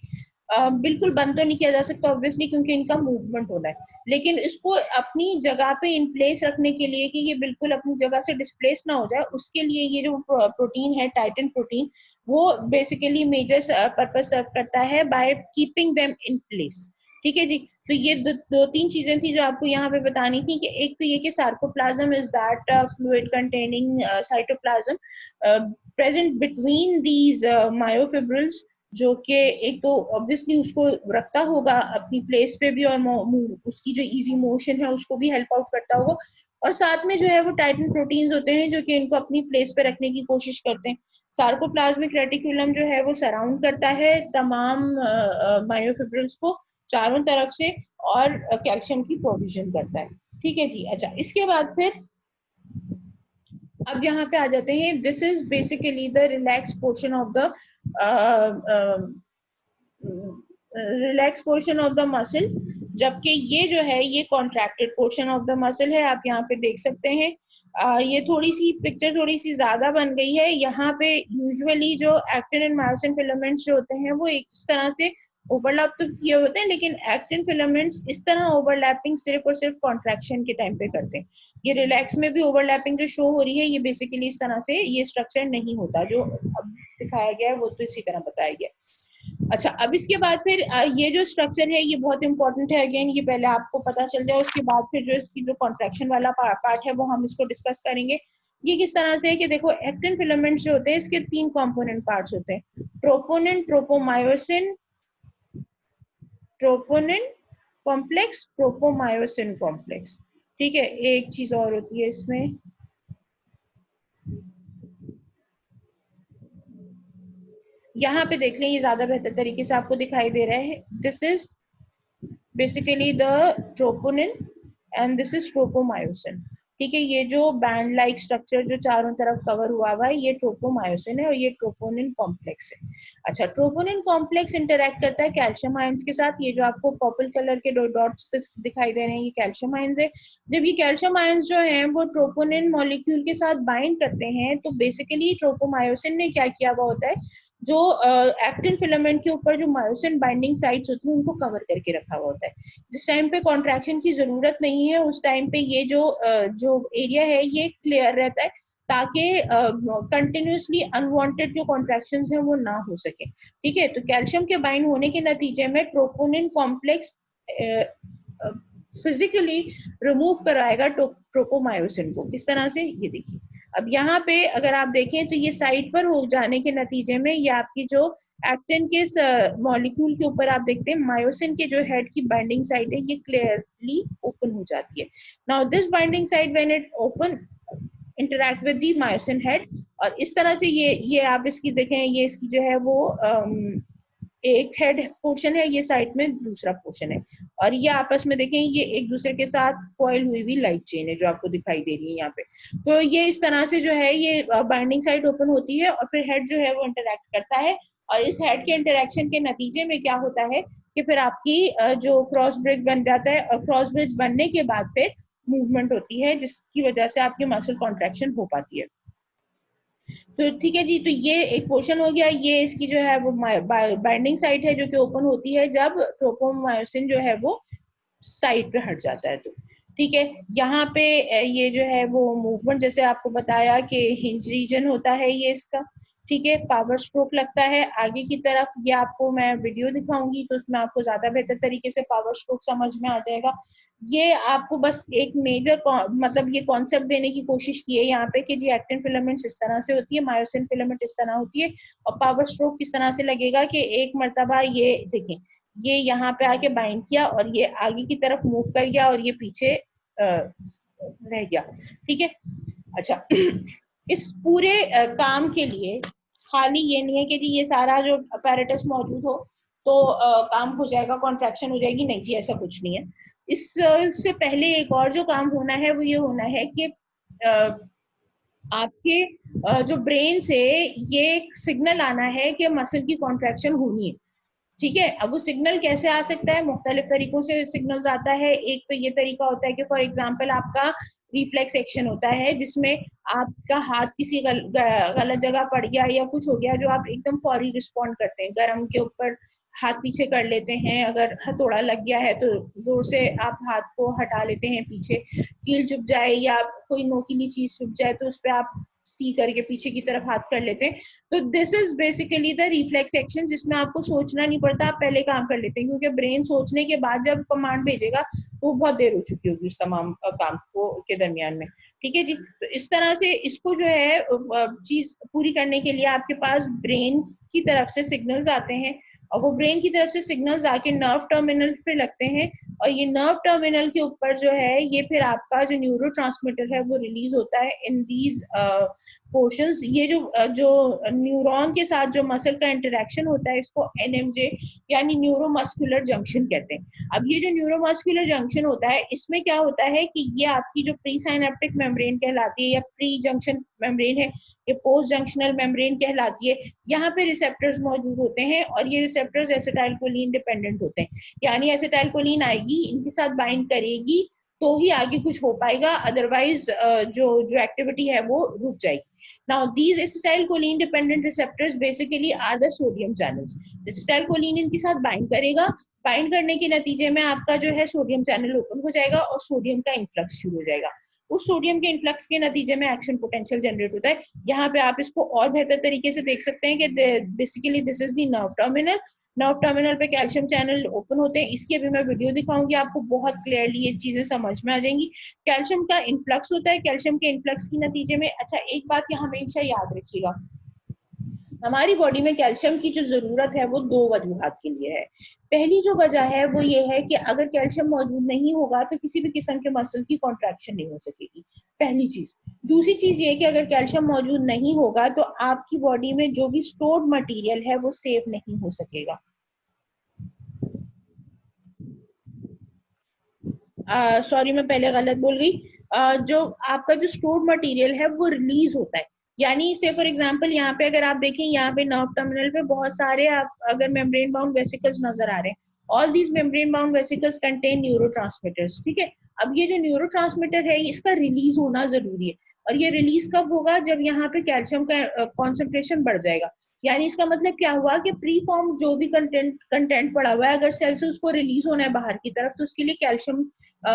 बिल्कुल बंद तो नहीं किया जा सकता ऑब्वियसली, क्योंकि इनका मूवमेंट होना है, लेकिन इसको अपनी जगह पे इन प्लेस रखने के लिए कि ये बिल्कुल अपनी जगह से डिस्प्लेस ना हो जाए, उसके लिए ये जो प्रोटीन है टाइटन प्रोटीन, वो बेसिकली मेजर पर्पस सर्व करता है by keeping them in place, ठीक है जी। तो ये दो तीन चीजें थी जो आपको यहाँ पे बतानी थी कि एक तो ये कि sarcoplasm is that fluid containing cytoplasm present between these myofibrils, जो कि एक तो ऑब्वियसली उसको रखता होगा अपनी प्लेस पे भी और उसकी जो इजी मोशन है उसको भी हेल्प आउट करता होगा, और साथ में जो है वो टाइटन प्रोटीन्स होते हैं जो कि इनको अपनी प्लेस पे रखने की कोशिश करते हैं। सार्कोप्लाज्मिक रेटिकुलम जो है वो सराउंड करता है तमाम मायोफिब्रिल्स को चारों तरफ से और कैल्शियम की प्रोविजन करता है, ठीक है जी। अच्छा, इसके बाद फिर अब यहाँ पे आ जाते हैं, this is basically the relax portion of the relax portion of the muscle, जबकि ये जो है ये contracted portion of the muscle है। आप यहाँ पे देख सकते हैं ये थोड़ी सी पिक्चर थोड़ी सी ज्यादा बन गई है। यहाँ पे यूजुअली जो एक्टिन एंड मायोसिन फिलामेंट्स जो होते हैं वो इस तरह से ओवरलैप तो किए होते हैं, लेकिन एक्टिन फिलामेंट्स इस तरह ओवरलैपिंग सिर्फ और सिर्फ कॉन्ट्रैक्शन के टाइम पे करते हैं। ये रिलैक्स में भी ओवरलैपिंग जो शो हो रही है ये बेसिकली इस तरह से ये स्ट्रक्चर नहीं होता, जो अब दिखाया गया है वो तो इसी तरह बताया गया। अच्छा, अब इसके बाद फिर ये जो स्ट्रक्चर है ये बहुत इंपॉर्टेंट है, अगेन ये पहले आपको पता चल जाए, उसके बाद फिर जो इसकी जो कॉन्ट्रैक्शन वाला पार्ट है वो हम इसको डिस्कस करेंगे। ये किस तरह से है कि देखो, एक्टिन फिलामेंट्स जो होते हैं इसके तीन कंपोनेंट पार्ट्स होते हैं, troponin, tropomyosin, troponin complex, tropomyosin complex, ठीक है। एक चीज और होती है इसमें, यहाँ पे देख लें, ये ज्यादा बेहतर तरीके से आपको दिखाई दे रहा है। This is basically the troponin and this is tropomyosin, ठीक है। ये जो बैंड लाइक स्ट्रक्चर जो चारों तरफ कवर हुआ हुआ है ये ट्रोपोमायोसिन है और ये ट्रोपोनिन कॉम्प्लेक्स है। अच्छा, ट्रोपोनिन कॉम्प्लेक्स इंटरेक्ट करता है कैल्शियम आयंस के साथ। ये जो आपको पर्पल कलर के डॉट्स दिखाई दे रहे हैं ये कैल्शियम आयंस है। जब ये कैल्शियम आयंस जो हैं वो ट्रोपोनिन मॉलिक्यूल के साथ बाइंड करते हैं तो बेसिकली ट्रोपोमायोसिन ने क्या किया हुआ होता है, जो एक्टिन फिलामेंट के ऊपर जो मायोसिन बाइंडिंग साइट्स होती हैं उनको कवर करके रखा हुआ होता है। जिस टाइम पे कॉन्ट्रैक्शन की जरूरत नहीं है उस टाइम पे ये जो एरिया है ये क्लियर रहता है, ताकि कंटिन्यूसली अनवांटेड जो कॉन्ट्रैक्शंस हैं वो ना हो सके, ठीक है। तो कैल्शियम के बाइंड होने के नतीजे में ट्रोपोनिन कॉम्प्लेक्स फिजिकली रिमूव कराएगा ट्रोपोमायोसिन को, इस तरह से। ये देखिए, अब यहाँ पे अगर आप देखें तो ये साइड पर हो जाने के नतीजे में ये आपकी जो एक्टिन के मॉलिक्यूल के ऊपर आप देखते हैं मायोसिन के जो हेड की बाइंडिंग साइट है ये क्लियरली ओपन हो जाती है। Now this binding site when it open interact with the myosin head, और इस तरह से ये आप इसकी देखें, ये इसकी जो है वो एक हेड पोर्शन है, ये साइड में दूसरा पोर्शन है, और ये आपस में देखें ये एक दूसरे के साथ कॉइल हुई हुई लाइट चेन है जो आपको दिखाई दे रही है यहाँ पे। तो ये इस तरह से जो है ये बाइंडिंग साइट ओपन होती है और फिर हेड जो है वो इंटरैक्ट करता है, और इस हेड के इंटरैक्शन के नतीजे में क्या होता है कि फिर आपकी जो क्रॉस ब्रिज बन जाता है, और क्रॉस ब्रिज बनने के बाद फिर मूवमेंट होती है जिसकी वजह से आपकी मसल कॉन्ट्रैक्शन हो पाती है। तो ठीक है जी, तो ये एक पोर्शन हो गया। ये इसकी जो है वो बाइंडिंग साइट है जो कि ओपन होती है जब ट्रोपोमायोसिन जो है वो साइड पे हट जाता है। तो ठीक है। यहाँ पे ये जो है वो मूवमेंट जैसे आपको बताया कि हिंज रीजन होता है ये इसका, ठीक है। पावर स्ट्रोक लगता है आगे की तरफ, ये आपको मैं वीडियो दिखाऊंगी तो उसमें आपको ज्यादा बेहतर तरीके से पावर स्ट्रोक समझ में आ जाएगा। ये आपको बस एक मेजर मतलब ये कॉन्सेप्ट देने की कोशिश की है यहाँ पे कि जी एक्टिन फिलामेंट्स इस तरह से होती है, मायोसिन फिलामेंट इस तरह होती है, और पावर स्ट्रोक किस तरह से लगेगा कि एक मर्तबा ये देखें, ये यहाँ पे आके बाइंड किया और ये आगे की तरफ मूव कर गया और ये पीछे रह गया, ठीक है। अच्छा इस पूरे काम के लिए खाली ये नहीं है कि जी ये सारा जो अपैरेटस मौजूद हो तो काम हो जाएगा, कॉन्ट्रैक्शन हो जाएगी, नहीं जी ऐसा कुछ नहीं है। इससे पहले एक और जो काम होना है वो ये होना है कि आपके जो ब्रेन से ये एक सिग्नल आना है कि मसल की कॉन्ट्रैक्शन होनी है, ठीक है। अब वो सिग्नल कैसे आ सकता है, मुख्तलिफ तरीकों से सिग्नल्स आता है। एक तो ये तरीका होता है कि फॉर एग्जांपल आपका रिफ्लेक्स एक्शन होता है जिसमें आपका हाथ किसी गलत जगह पड़ गया या कुछ हो गया जो आप एकदम फौरी रिस्पॉन्ड करते हैं, गरम के ऊपर हाथ पीछे कर लेते हैं, अगर हथौड़ा लग गया है तो जोर से आप हाथ को हटा लेते हैं पीछे, कील चुभ जाए या कोई नोकीली चीज चुभ जाए तो उस पर आप सी करके पीछे की तरफ हाथ कर लेते हैं। तो this is basically the reflex action जिसमें आपको सोचना नहीं पड़ता, आप पहले काम कर लेते हैं, क्योंकि ब्रेन सोचने के बाद जब कमांड भेजेगा तो बहुत देर हो चुकी होगी उस तमाम काम को के दरमियान में, ठीक है जी। तो इस तरह से इसको जो है चीज पूरी करने के लिए आपके पास ब्रेन की तरफ से सिग्नल्स आते हैं और वो ब्रेन की तरफ से सिग्नल्स आके नर्व टर्मिनल पे लगते हैं और ये नर्व टर्मिनल के ऊपर जो है ये फिर आपका जो न्यूरोट्रांसमीटर है वो रिलीज होता है इन दीज पोर्शंस। ये जो न्यूरॉन के साथ जो मसल का इंटरेक्शन होता है इसको एनएमजे यानी न्यूरोमस्कुलर जंक्शन कहते हैं। अब ये जो न्यूरोमस्कुलर जंक्शन होता है इसमें क्या होता है कि ये आपकी जो प्री साइनेप्टिक मेम्ब्रेन कहलाती है या प्री जंक्शन मेम्ब्रेन है, ये पोस्ट जंक्शनल मेम्ब्रेन कहलाती है, यहाँ पे रिसेप्टर्स मौजूद होते हैं और ये रिसेप्टर्स एसिटाइलकोलिन डिपेंडेंट होते हैं, यानी एसिटाइलकोलिन आएगी इनके साथ बाइंड करेगी तो ही आगे कुछ हो पाएगा, अदरवाइज जो जो एक्टिविटी है वो रुक जाएगी। Now, these acetylcholine dependent receptors basically are the sodium channels. Acetylcholine इनके साथ बाइंड करेगा, बाइंड करने के नतीजे में आपका जो है सोडियम चैनल ओपन हो जाएगा और सोडियम का इन्फ्लक्स शुरू हो जाएगा। उस सोडियम के इन्फ्लक्स के नतीजे में एक्शन पोटेंशियल जनरेट होता है। यहाँ पे आप इसको और बेहतर तरीके से देख सकते हैं कि basically this is the nerve terminal, nerve terminal पे कैल्शियम चैनल ओपन होते हैं, इसकी अभी मैं वीडियो दिखाऊंगी आपको, बहुत क्लियरली ये चीजें समझ में आ जाएंगी। कैल्शियम का इन्फ्लक्स होता है, कैल्शियम के इन्फ्लक्स के नतीजे में, अच्छा एक बात यहाँ हमेशा याद रखिएगा, हमारी बॉडी में कैल्शियम की जो जरूरत है वो दो वजूहात के लिए है। पहली जो वजह है वो ये है कि अगर कैल्शियम मौजूद नहीं होगा तो किसी भी किस्म के मसल की कॉन्ट्रैक्शन नहीं हो सकेगी, पहली चीज। दूसरी चीज ये कि अगर कैल्शियम मौजूद नहीं होगा तो आपकी बॉडी में जो भी स्टोर्ड मटेरियल है वो सेव नहीं हो सकेगा। सॉरी मैं पहले गलत बोल गई, जो आपका जो स्टोर्ड मटेरियल है वो रिलीज होता है, यानी से फॉर एग्जांपल यहाँ पे अगर आप देखें यहाँ पे नर्व टर्मिनल पे बहुत सारे आप अगर मेम्ब्रेन बाउंड वेसिकल्स नजर आ रहे हैं, all these membrane bound vesicles contain neurotransmitters, ठीक है। अब ये जो न्यूरोट्रांसमीटर है इसका रिलीज होना जरूरी है और ये रिलीज कब होगा, जब यहाँ पे कैल्शियम का कॉन्सेंट्रेशन बढ़ जाएगा। यानी इसका मतलब क्या हुआ कि प्री फॉर्म जो भी कंटेंट पड़ा हुआ है अगर सेल से उसको रिलीज होना है बाहर की तरफ तो उसके लिए कैल्शियम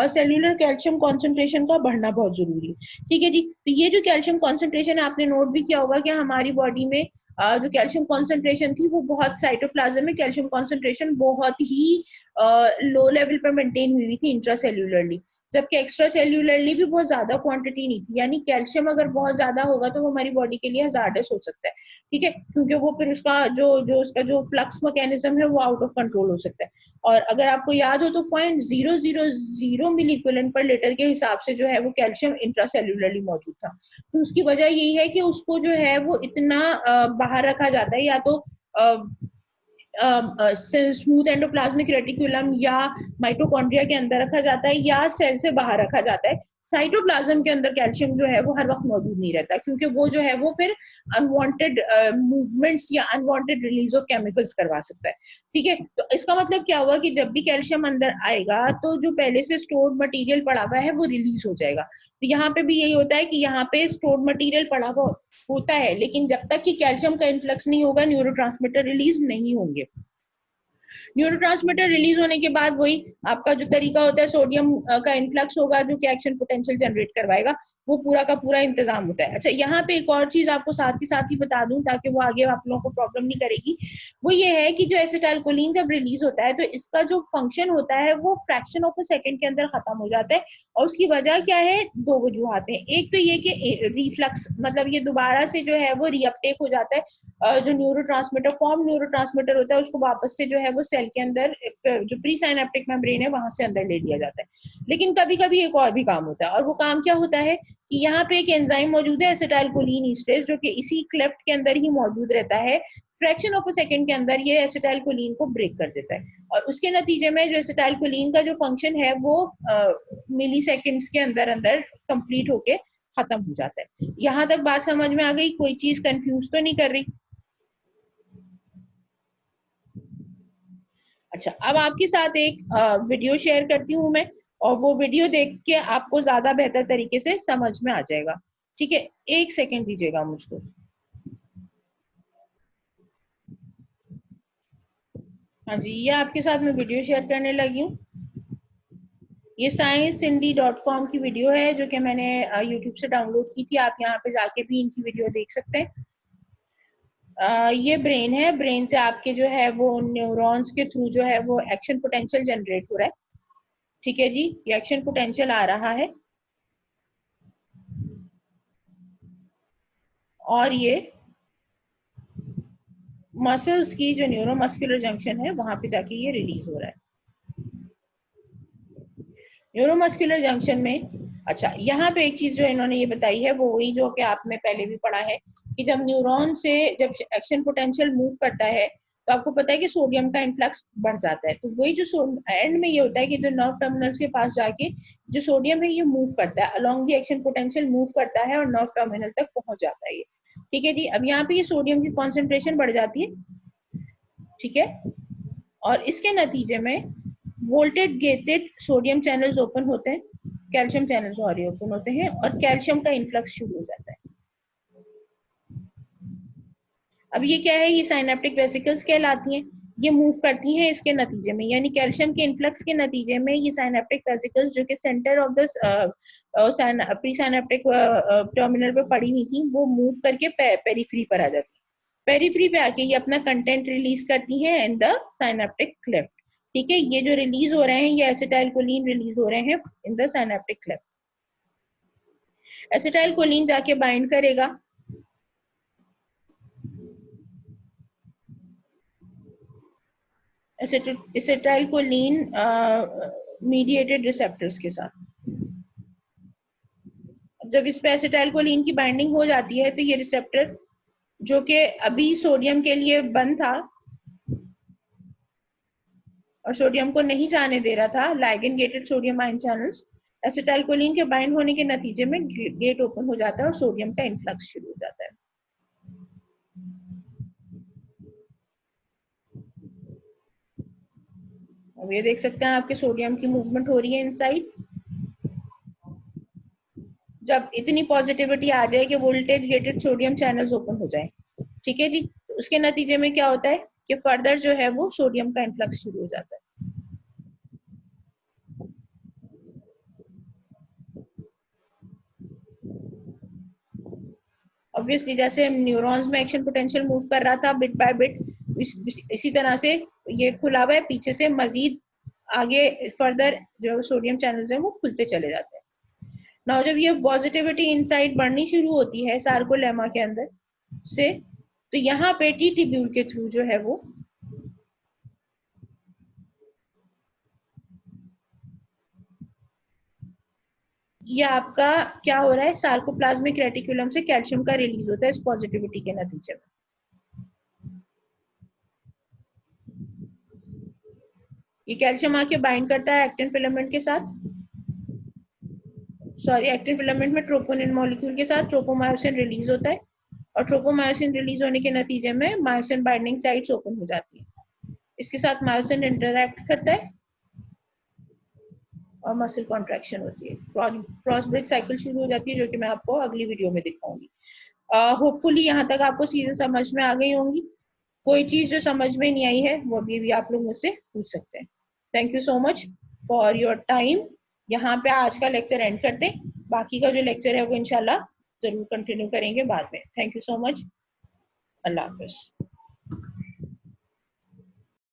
सेल्यूलर कैल्शियम कॉन्सेंट्रेशन का बढ़ना बहुत जरूरी है, ठीक है जी। तो ये जो कैल्शियम कॉन्सेंट्रेशन है आपने नोट भी किया होगा कि हमारी बॉडी में जो कैल्शियम कॉन्सेंट्रेशन थी वो बहुत साइटोप्लाज्म में कैल्शियम कॉन्सेंट्रेशन बहुत ही लो लेवल पर मेंटेन हुई थी इंट्रासेल्यूलरली, जबकि एक्स्ट्रा सेल्यूलरली भी बहुत ज्यादा क्वांटिटी नहीं थी। यानी कैल्शियम अगर बहुत ज्यादा होगा तो वो हमारी बॉडी के लिए हजार्डस हो सकता है, ठीक है, क्योंकि वो फिर उसका उसका जो फ्लक्स मैकेनिज्म है वो आउट ऑफ कंट्रोल हो सकता है। और अगर आपको याद हो तो 0.000 मिली इक्विवेलेंट पर लीटर के हिसाब से जो है वो कैल्शियम इंट्रासेल्यूलरली मौजूद था। तो उसकी वजह यही है कि उसको जो है वो इतना बाहर रखा जाता है, या तो स्मूथ एंडोप्लाज्मिक रेटिकुलम या माइटोकॉन्ड्रिया के अंदर रखा जाता है या सेल से बाहर रखा जाता है। साइटोप्लाज्म के अंदर कैल्शियम जो है वो हर वक्त मौजूद नहीं रहता, क्योंकि वो जो है वो फिर अनवांटेड मूवमेंट्स या अनवांटेड रिलीज ऑफ केमिकल्स करवा सकता है, ठीक है। तो इसका मतलब क्या हुआ कि जब भी कैल्शियम अंदर आएगा तो जो पहले से स्टोर्ड मटेरियल पड़ा हुआ है वो रिलीज हो जाएगा। तो यहाँ पे भी यही होता है कि यहाँ पे स्टोर्ड मटेरियल पड़ा हुआ होता है, लेकिन जब तक कि कैल्शियम का इन्फ्लक्स नहीं होगा न्यूरोट्रांसमीटर रिलीज नहीं होंगे, न्यूरोट्रांसमीटर रिलीज होने के बाद वही आपका जो तरीका होता है, सोडियम का इन्फ्लक्स होगा जो कि एक्शन पोटेंशियल जनरेट करवाएगा, वो पूरा का पूरा इंतजाम होता है। अच्छा, यहाँ पे एक और चीज आपको साथ ही बता दूं ताकि वो आगे आप लोगों को प्रॉब्लम नहीं करेगी, वो ये है कि जो एसिटाइलकोलिन जब रिलीज होता है तो इसका जो फंक्शन होता है वो फ्रैक्शन ऑफ अ सेकंड के अंदर खत्म हो जाता है। और उसकी वजह क्या है, दो वजूहत हैं। एक तो ये कि रिफ्लक्स, मतलब ये दोबारा से जो है वो रीअपटेक हो जाता है, जो न्यूरोट्रांसमीटर फॉर्म न्यूरोट्रांसमीटर होता है उसको वापस से जो है वो सेल के अंदर जो प्री साइनेप्टिक मेम्ब्रेन है वहां से अंदर ले लिया जाता है। लेकिन कभी कभी एक और भी काम होता है, और वो काम क्या होता है कि यहाँ पे एक एंजाइम मौजूद है एसिटाइलकोलिन ईस्टेज, जो कि इसी क्लेफ्ट के अंदर ही मौजूद रहता है। फ्रैक्शन ऑफ अ सेकंड के अंदर ये एसिटाइलकोलिन को ब्रेक कर देता है, और उसके नतीजे में जो एसिटाइलकोलिन का जो फंक्शन है वो मिली सेकेंड्स के अंदर अंदर कंप्लीट होके खत्म हो जाता है। यहाँ तक बात समझ में आ गई? कोई चीज कंफ्यूज तो नहीं कर रही? अच्छा, अब आपके साथ एक वीडियो शेयर करती हूँ मैं, और वो वीडियो देख के आपको ज्यादा बेहतर तरीके से समझ में आ जाएगा। ठीक है, एक सेकंड दीजिएगा मुझको। हाँ जी, ये आपके साथ मैं वीडियो शेयर करने लगी हूँ। ये scienceindy.com की वीडियो है जो कि मैंने यूट्यूब से डाउनलोड की थी। आप यहाँ पे जाके भी इनकी वीडियो देख सकते हैं। ये ब्रेन है, ब्रेन से आपके जो है वो न्यूरॉन्स के थ्रू जो है वो एक्शन पोटेंशियल जनरेट हो रहा है। ठीक है जी, ये एक्शन पोटेंशियल आ रहा है, और ये मसल्स की जो न्यूरोमस्कुलर जंक्शन है वहां पे जाके ये रिलीज हो रहा है न्यूरोमस्कुलर जंक्शन में। अच्छा, यहाँ पे एक चीज जो इन्होंने ये बताई है वो वही जो कि आपने पहले भी पढ़ा है कि जब न्यूरॉन से जब एक्शन पोटेंशियल मूव करता है तो आपको पता है कि सोडियम का इन्फ्लक्स बढ़ जाता है। तो वही जो एंड में ये होता है कि जो नर्व टर्मिनल्स के पास जाके जो सोडियम है ये मूव करता है along the action potential, move करता है और नर्व टर्मिनल तक पहुंच जाता है ये। ठीक है जी, अब यहाँ पे ये सोडियम की कॉन्सेंट्रेशन बढ़ जाती है। ठीक है, और इसके नतीजे में voltage gated sodium channels open होते हैं, कैल्शियम चैनल सॉरी ओपन होते हैं, और कैल्शियम का इन्फ्लक्स शुरू हो जाता है। अब ये क्या है, ये साइनेप्टिक वेसिकल्स कहलाती हैं, ये मूव करती हैं इसके नतीजे में, यानी कैल्शियम के इन्फ्लक्स के नतीजे में ये साइनेप्टिक वेसिकल्स जो कि centre of the pre synaptic terminal पे पड़ी हुई थी वो मूव करके पेरिफेरी पर आ जाती है। पेरिफेरी पे आके ये अपना कंटेंट रिलीज करती हैं इन द साइनेप्टिक क्लेफ्ट। ठीक है, ये जो रिलीज हो रहे हैं ये एसिटाइलकोलिन रिलीज हो रहे हैं in the synaptic cleft. Acetylcholine जाके बाइंड करेगा एसिटाइलकोलिन मीडिएटेड रिसेप्टर्स के साथ। जब इस पे एसिटाइलकोलिन की बाइंडिंग हो जाती है तो ये रिसेप्टर जो कि अभी सोडियम के लिए बंद था और सोडियम को नहीं जाने दे रहा था, ligand gated sodium ion channels, acetylcholine के बाइंड होने के नतीजे में गेट ओपन हो जाता है और सोडियम का इन्फ्लक्स शुरू हो जाता है। अब ये देख सकते हैं आपके सोडियम की मूवमेंट हो रही है इनसाइड। जब इतनी पॉजिटिविटी आ जाए कि voltage gated sodium channels open हो जाए, ठीक है जी, तो उसके नतीजे में क्या होता है कि फर्दर जो है वो सोडियम का इन्फ्लक्स शुरू हो जाता है। ऑब्वियसली जैसे न्यूरॉन्स में एक्शन पोटेंशियल मूव कर रहा था बिट बाय बिट, इसी तरह से ये खुला हुआ है, पीछे से मजीद आगे फर्दर जो सोडियम चैनल्स हैं वो खुलते चले जाते हैं। नाउ जब ये पॉजिटिविटी इनसाइड बढ़नी शुरू होती है सार्कोलेमा के अंदर से, तो यहाँ पे टी ट्यूब्यूल के थ्रू जो है वो ये आपका क्या हो रहा है, सार्कोप्लाज्मिक रेटिकुलम से कैल्शियम का रिलीज होता है इस पॉजिटिविटी के नतीजे में। ये कैल्शियम आके बाइंड करता है एक्टिन फिलामेंट के साथ, सॉरी एक्टिन फिलामेंट में ट्रोपोनिन मॉलिक्यूल के साथ ट्रोपोमायोसिन रिलीज होता है, और ट्रोपोमायोसिन रिलीज होने के नतीजे में मायोसिन बाइंडिंग साइट्स ओपन हो जाती है। इसके साथ मायोसिन इंटरैक्ट करता है और मसल कॉन्ट्रैक्शन होती है, क्रॉस ब्रिज साइकिल शुरू हो जाती है, जो कि मैं आपको अगली वीडियो में दिखाऊंगी। होपफुली यहाँ तक आपको चीजें समझ में आ गई होंगी। कोई चीज जो समझ में नहीं आई है वो भी आप लोग मुझसे पूछ सकते हैं। Thank you so much for your time. यहाँ पे आज का लेक्चर एंड करते हैं, बाकी का जो लेक्चर है वो इंशाल्लाह जरूर कंटिन्यू करेंगे बाद में। Thank you so much. Allah Hafiz.